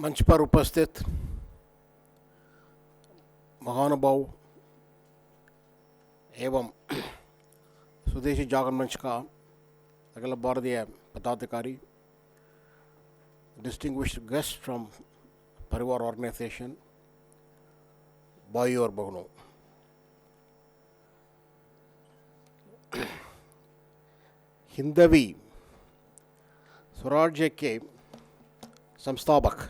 मंच पर उपस्थित महानुभाव एवं स्वदेशी जागरण मंच का अखिल भारतीय पदाधिकारी, distinguished guests from Parivar organization, भाइयों और बहनों, हिंदवी स्वराज्य के संस्थापक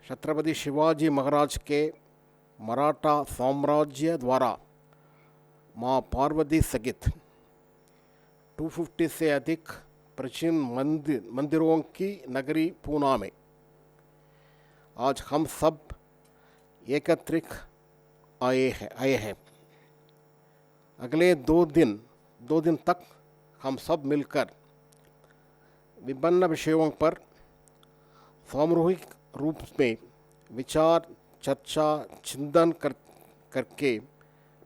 छत्रपति शिवाजी महाराज के मराठा साम्राज्य द्वारा मां पार्वती सहित 250 से अधिक प्राचीन मंदिरों की नगरी पूना में आज हम सब एकत्रित आए हैं। अगले दो दिन तक हम सब मिलकर विभिन्न विषयों पर सामूहिक रूप में विचार चर्चा चिंतन करके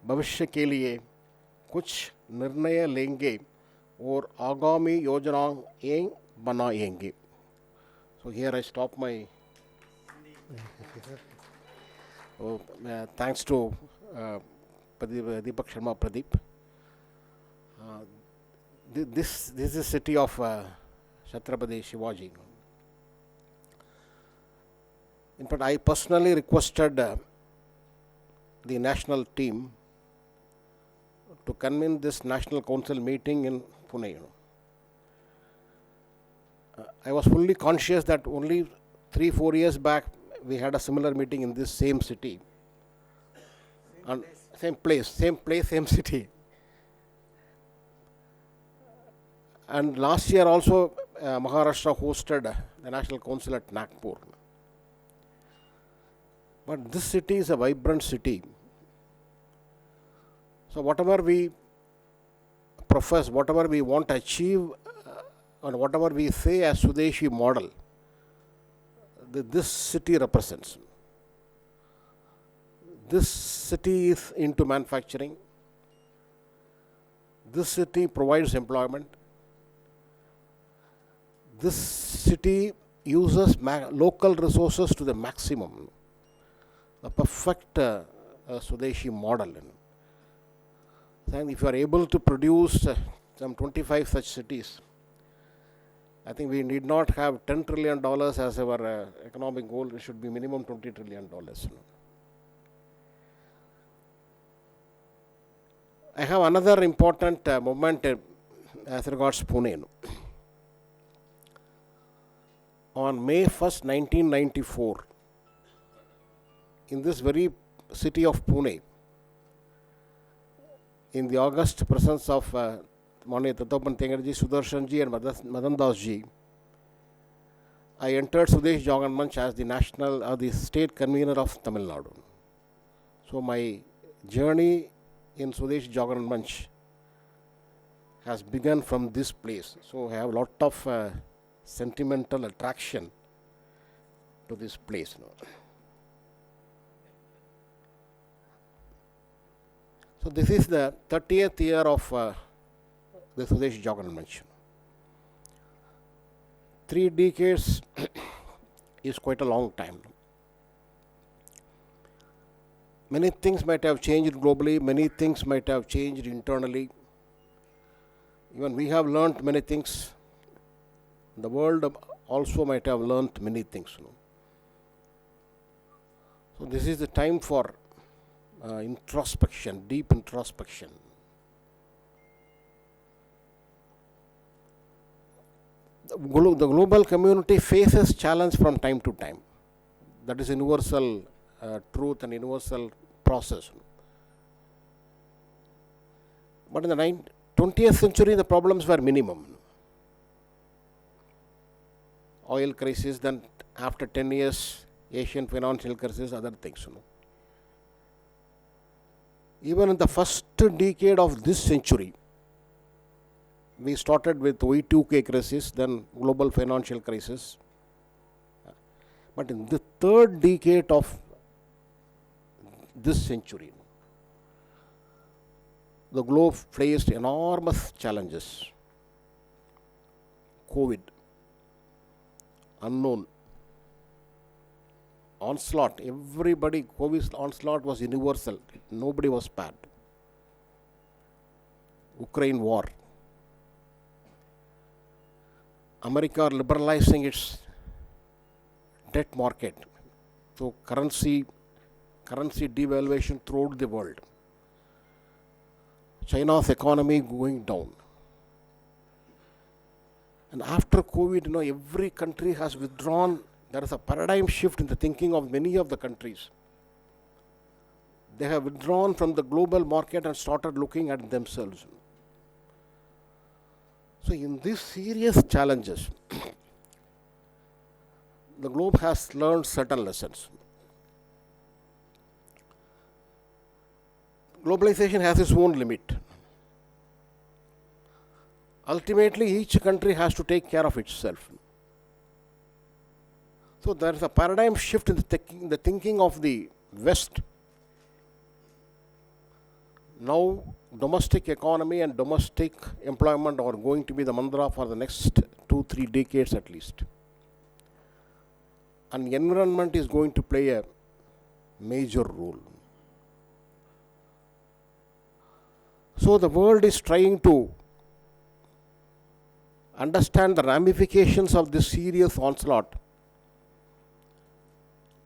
भविष्य के लिए कुछ निर्णय लेंगे और आगामी योजनाएं बनाएंगे। So here I stop my thanks to Deepak Sharma Pradeep. This is the city of Chhatrapati Shivaji. In fact, I personally requested the national team to convene this national council meeting in Pune. I was fully conscious that only 3-4 years back we had a similar meeting in this same city. Same place, same city. And last year also Maharashtra hosted the National Council at Nagpur. But this city is a vibrant city. So whatever we profess, whatever we want to achieve, and whatever we say as Swadeshi model, this city represents. This city is into manufacturing. This city provides employment. This city uses local resources to the maximum. A perfect Swadeshi model. And if you are able to produce some 25 such cities, I think we need not have $10 trillion as our economic goal. It should be minimum $20 trillion. I have another important moment as regards Pune. On May 1st, 1994, in this very city of Pune, in the august presence of Mane Tattopan Tengarji, Sudarshan ji and Madan Das ji, I entered Swadeshi Jagan Manch as the state convener of Tamil Nadu. So my journey in Swadeshi Jagan Manch has begun from this place. So I have a lot of sentimental attraction to this place. So this is the 30th year of the Swadeshi Jagan Manch. 3 decades is quite a long time. Many things might have changed globally, many things might have changed internally. Even we have learnt many things. The world also might have learnt many things. So this is the time for introspection, deep introspection. The global community faces challenge from time to time. That is universal truth and universal process. But in the 20th century, the problems were minimum. Oil crisis, then after 10 years, Asian financial crisis, other things. Even in the first decade of this century, we started with Y2K crisis, then global financial crisis. But in the third decade of this century, the globe faced enormous challenges. COVID, unknown, onslaught, everybody, COVID onslaught was universal. Nobody was spared. Ukraine war. America liberalizing its debt market. So currency devaluation throughout the world. China's economy going down. And after COVID, every country has withdrawn. There is a paradigm shift in the thinking of many of the countries. They have withdrawn from the global market and started looking at themselves. So in these serious challenges, the globe has learned certain lessons. Globalization has its own limit. Ultimately, each country has to take care of itself. So there is a paradigm shift in the thinking of the West. Now, domestic economy and domestic employment are going to be the mantra for the next 2-3 decades at least. And environment is going to play a major role. So the world is trying to understand the ramifications of this serious onslaught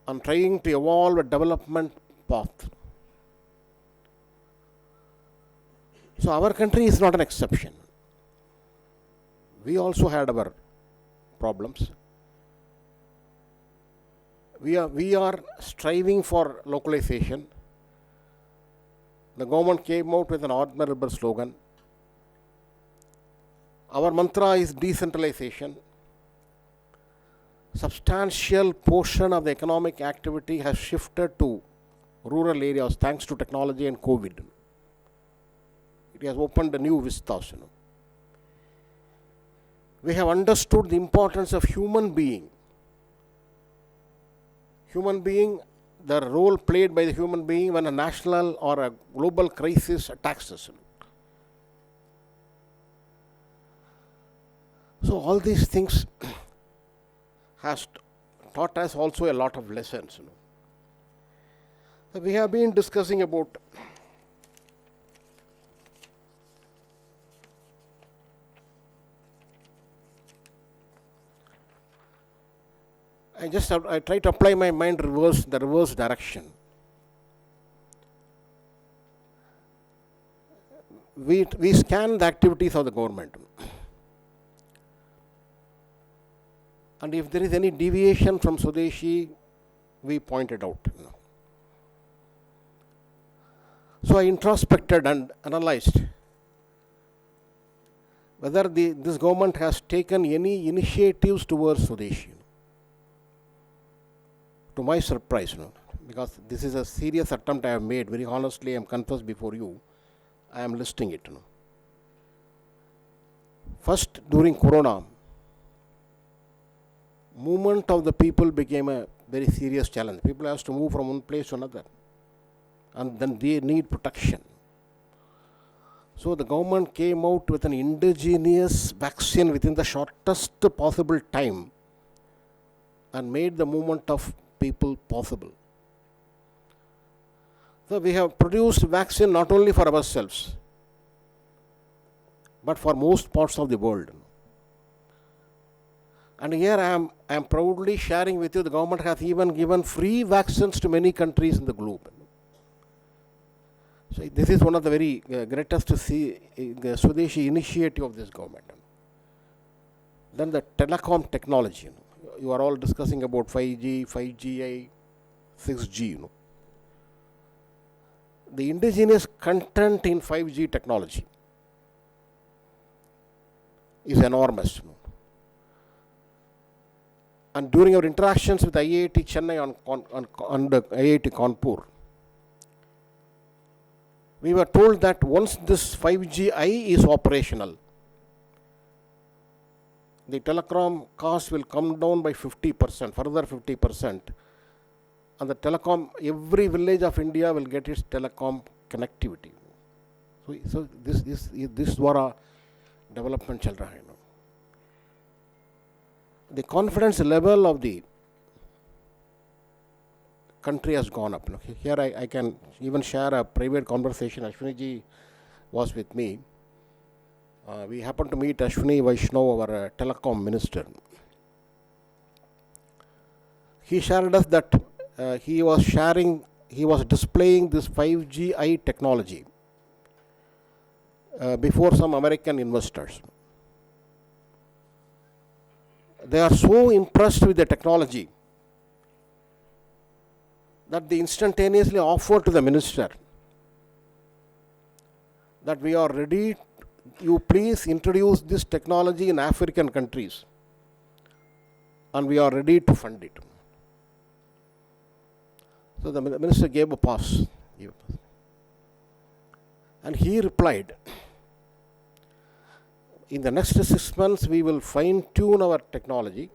and trying to evolve a development path. So our country is not an exception. We also had our problems. We are striving for localization. The government came out with an admirable slogan. Our mantra is decentralization. Substantial portion of the economic activity has shifted to rural areas thanks to technology and COVID. It has opened a new vistas. We have understood the importance of human being. The role played by the human being when a national or a global crisis attacks us. So all these things has taught us also a lot of lessons. So we have been discussing about I try to apply my mind the reverse direction. We scan the activities of the government. And if there is any deviation from Swadeshi, we point it out. So I introspected and analyzed whether this government has taken any initiatives towards Swadeshi. To my surprise, because this is a serious attempt I have made, very honestly, I am confessed before you, I am listing it. First, during Corona, movement of the people became a very serious challenge. People have to move from one place to another, and then they need protection. So the government came out with an indigenous vaccine within the shortest possible time and made the movement of people possible. So we have produced vaccine not only for ourselves, but for most parts of the world. And here I am proudly sharing with you, the government has even given free vaccines to many countries in the globe. So this is one of the very greatest Swadeshi initiative of this government. Then the telecom technology. You are all discussing about 5G, 5GI, 6G. The indigenous content in 5G technology is enormous. And during our interactions with IIT Chennai and IIT Kanpur, we were told that once this 5GI is operational, the telecom cost will come down by 50%, further 50%. And the telecom, every village of India will get its telecom connectivity. So this dwara development chal raha hai. The confidence level of the country has gone up. Here I can even share a private conversation. Ashwini ji was with me. We happened to meet Ashwini Vaishnav, our telecom minister. He shared us that he was displaying this 5G technology before some American investors. They are so impressed with the technology that they instantaneously offered to the minister that we are ready, you please introduce this technology in African countries, and we are ready to fund it. So the minister gave a pause. And he replied, in the next 6 months, we will fine-tune our technology.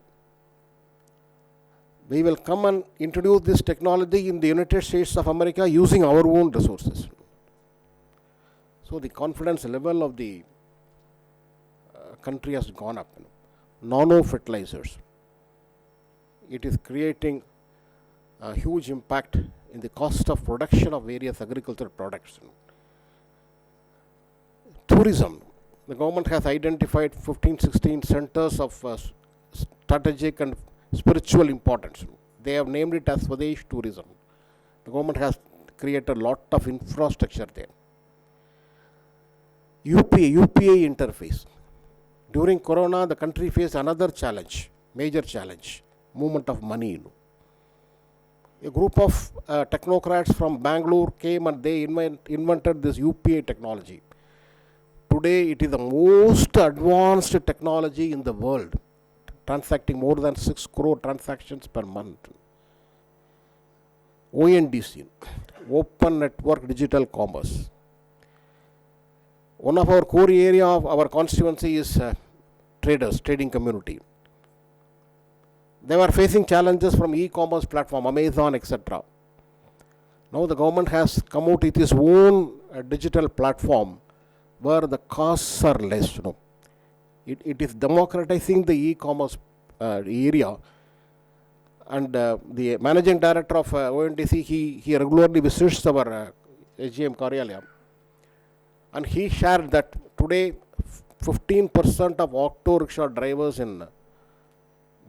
We will come and introduce this technology in the United States of America using our own resources. So the confidence level of the country has gone up. Nano fertilizers. It is creating a huge impact in the cost of production of various agricultural products. Tourism. The government has identified 15-16 centers of strategic and spiritual importance. They have named it as Swadesh tourism. The government has created a lot of infrastructure there. UPI interface. During Corona, the country faced another challenge, major challenge, movement of money. A group of technocrats from Bangalore came and they invented this UPI technology. Today, it is the most advanced technology in the world, transacting more than 6 crore transactions per month. ONDC, Open Network Digital Commerce. One of our core area of our constituency is trading community. They were facing challenges from e-commerce platform, Amazon, etc. Now the government has come out with its own digital platform where the costs are less. It is democratizing the e-commerce area. And the managing director of ONDC, he regularly visits our SGM Karyalaya. And he shared that today 15% of auto rickshaw drivers in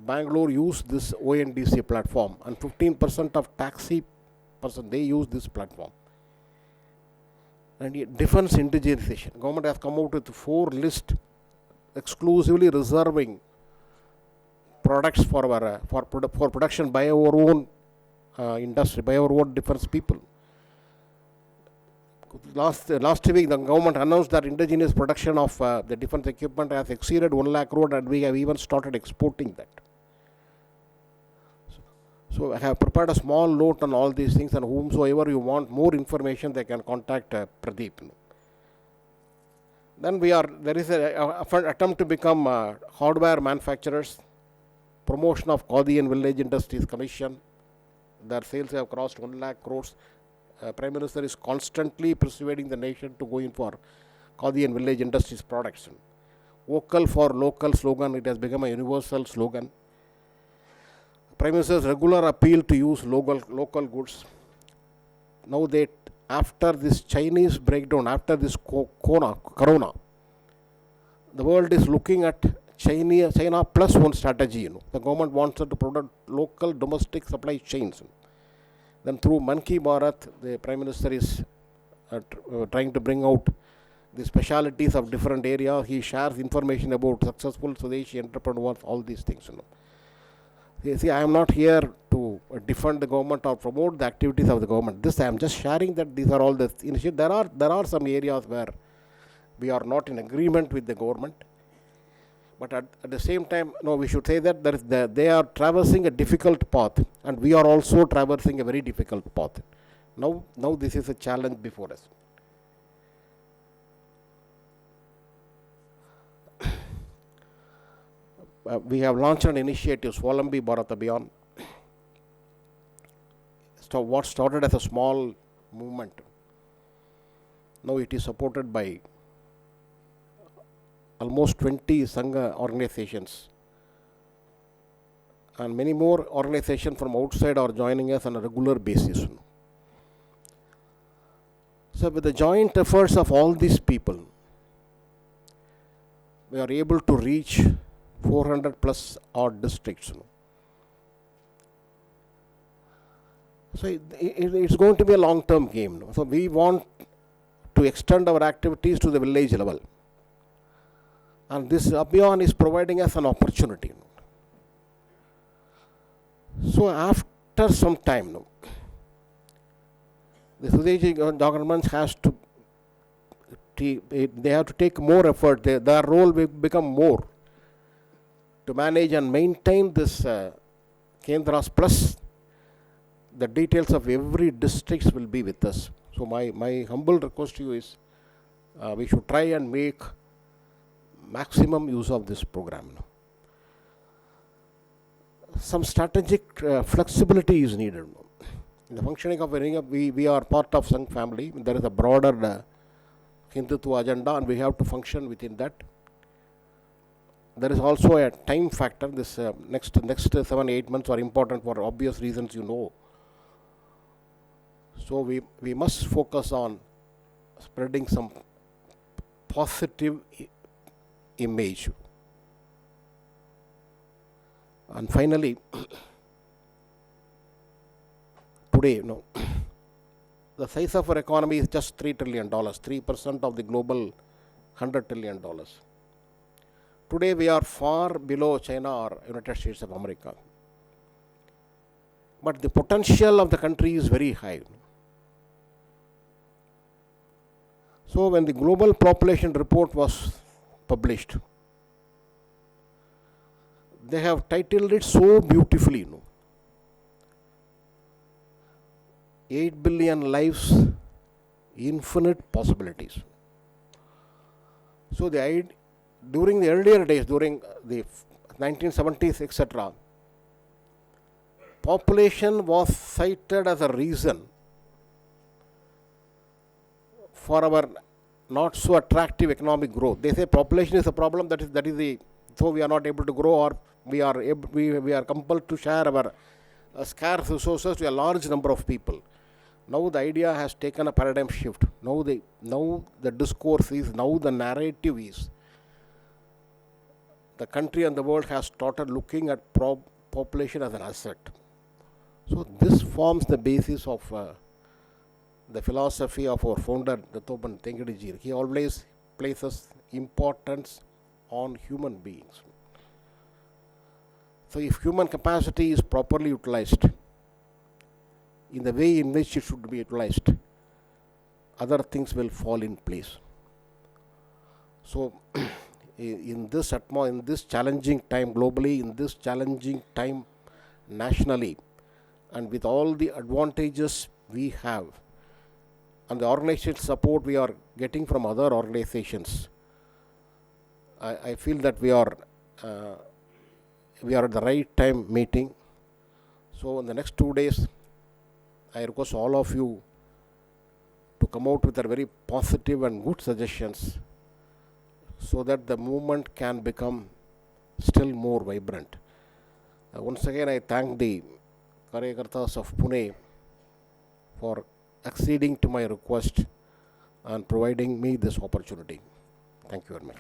Bangalore use this ONDC platform, and 15% of taxi person, they use this platform. And defense indigenization. Government has come out with 4 lists exclusively reserving products for our for production by our own industry, by our own defense people. Last week, the government announced that indigenous production of the defense equipment has exceeded 1 lakh crore, and we have even started exporting that. So I have prepared a small note on all these things, and whomsoever you want more information, they can contact Pradeep. Then there is an attempt to become hardware manufacturers, promotion of Khadi and Village Industries Commission. Their sales have crossed 1 lakh crores. Prime Minister is constantly persuading the nation to go in for Khadi and Village Industries products. Vocal for local slogan, it has become a universal slogan. Prime Minister's regular appeal to use local goods. Now that after this Chinese breakdown, after this corona, the world is looking at China plus one strategy. The government wants to produce local domestic supply chains. Then through Man Ki Bharat, the Prime Minister is trying to bring out the specialities of different areas. He shares information about successful Swadeshi entrepreneurs, all these things. You see, I am not here to defend the government or promote the activities of the government. I am just sharing that these are all the initiatives. There are some areas where we are not in agreement with the government. But at the same time, we should say that they are traversing a difficult path, and we are also traversing a very difficult path. Now this is a challenge before us. We have launched an initiative, Swalambi Bharat Abhiyan. So what started as a small movement, now it is supported by almost 20 Sangha organizations and many more organizations from outside are joining us on a regular basis. So with the joint efforts of all these people, we are able to reach 400 plus odd districts. So it's going to be a long-term game. So we want to extend our activities to the village level. And this Abhiyan is providing us an opportunity. So after some time, the Swadeshi government has to they have to take more effort. Their role will become more to manage and maintain this Kendras, plus the details of every district will be with us. So my humble request to you is we should try and make maximum use of this program. Some strategic flexibility is needed. In the functioning of we are part of Sangh family. There is a broader Hindutva agenda, and we have to function within that. There is also a time factor. This next 7-8 months are important for obvious reasons, So we must focus on spreading some positive image. And finally, today, the size of our economy is just $3 trillion, 3% of the global $100 trillion. Today we are far below China or United States of America. But the potential of the country is very high. So when the global population report was published, they have titled it so beautifully, 8 billion lives, infinite possibilities. So during the earlier days, during the 1970s, etc., population was cited as a reason for our not so attractive economic growth. They say population is a problem, so we are not able to grow, or we are compelled to share our scarce resources to a large number of people. Now the idea has taken a paradigm shift. Now the discourse is, now the narrative is, the country and the world has started looking at population as an asset. So this forms the basis of the philosophy of our founder, Dattoppan Thengadi. He always places importance on human beings. So if human capacity is properly utilized in the way in which it should be utilized, other things will fall in place. So in this challenging time globally, in this challenging time nationally, and with all the advantages we have and the organizational support we are getting from other organizations, I feel that we are at the right time meeting. So in the next 2 days, I request all of you to come out with a very positive and good suggestions, so that the movement can become still more vibrant. Once again, I thank the Karyakartas of Pune for acceding to my request and providing me this opportunity. Thank you very much.